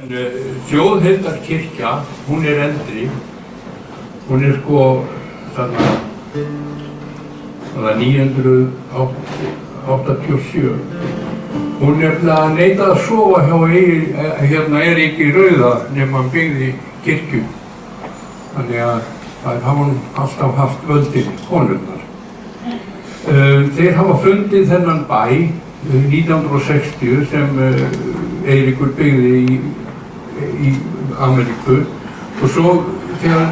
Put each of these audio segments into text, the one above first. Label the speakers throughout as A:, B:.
A: Þjóðhildarkirkja, hún eldri, hún sko þarna 987. Hún neitaði að sofa hjá Eiríki rauða nema hann byggði kirkju. Þannig að það hafa alltaf haft völdin konurnar. Þeir hafa fundið þennan bæ 1960 sem Eiríkur byggði í Ameríku og svo þegar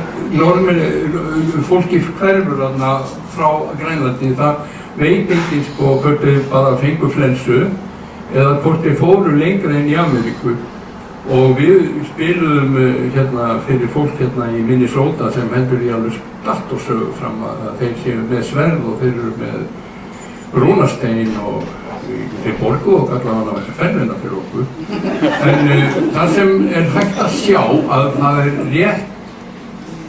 A: fólki hverfur þarna frá Grænlandi það veit enginn sko hvort þeir bara fengu flensu eða hvort þeir fóru lengra inn í Ameríku og við spiluðum fyrir fólk í Minnesota sem heldur í alveg datórsögu fram að þeir séu með sverð og þeir eru með rúnastein og þeir borguðu og allavega þessi ferðina fyrir okkur. En það sem hægt að sjá að það rétt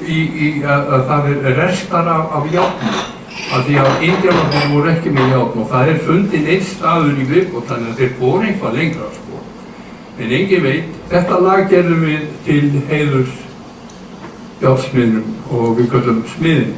A: að það restar af járnum af því að indíánarnir voru ekki með járn og það fundinn einn staður í viðbót þannig að þeir fóru eitthvað lengra sko. En enginn veit, þetta lag gerðum við til heiðurs járnsmiðnum og við köllum smiðin.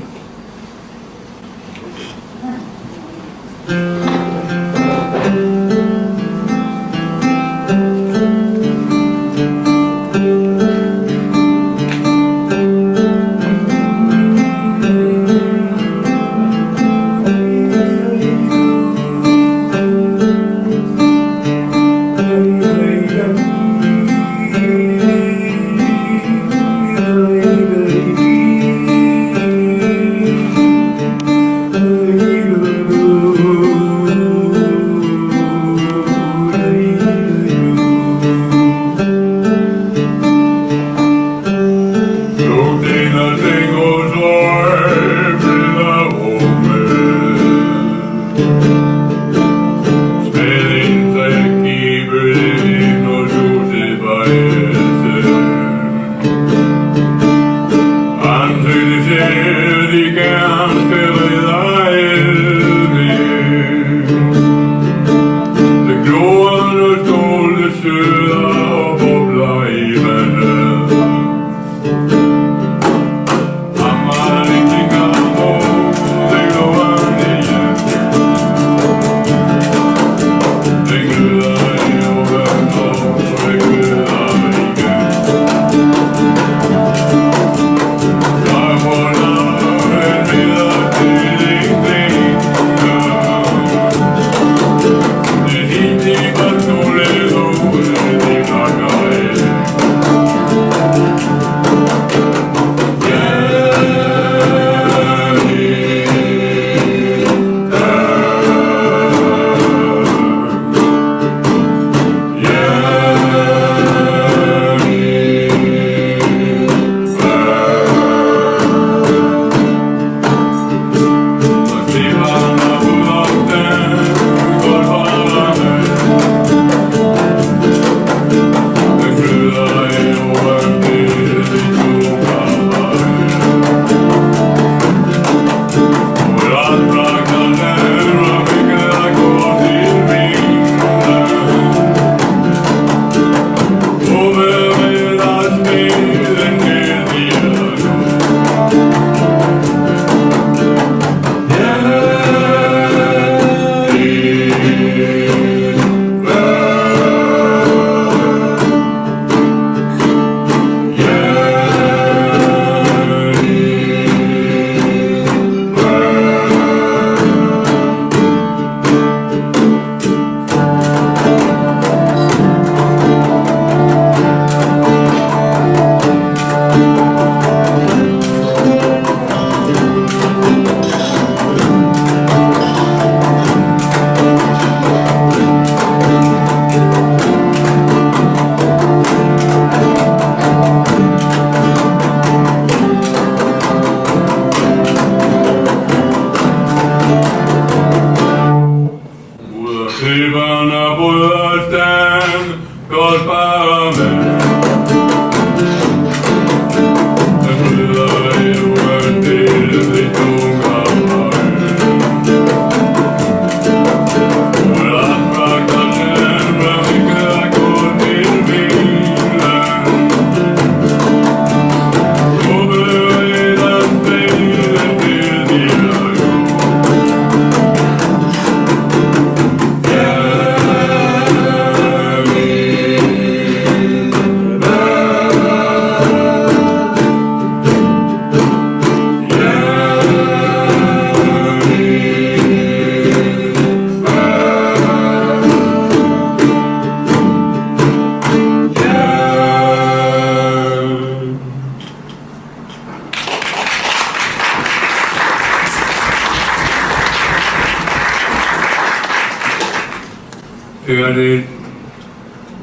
A: Þegar þeir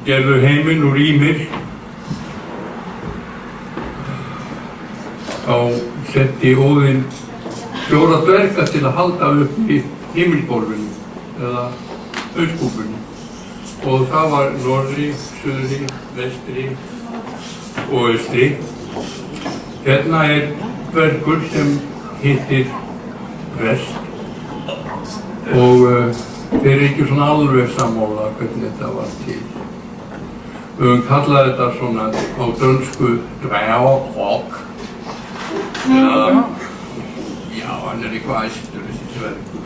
A: gerðu heiminn úr Ýmir, þá setti Óðinn 4 dverga til að halda upp í himinhvolfinu eða auskúpunni. Og það var norðri, suðri, vestri og austri. Hérna dvergur sem hittir vest og þeir eru ekki svona alveg sammála hvernig þetta var til. Við höfum kallað þetta svona á dönsku dværg. Já, hann eitthvað æstur þessi dvergur.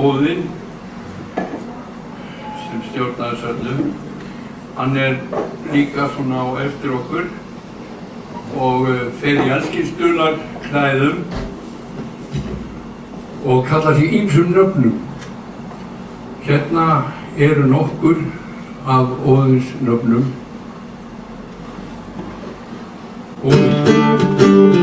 A: Óðinn sem stjórnaði þessu öllu. Hann líka svona á eftir okkur og fer í allskynstularklæðum og kallar sig ýmsum nöfnum. Hérna eru nokkur af Óðins nöfnum. Óðinn.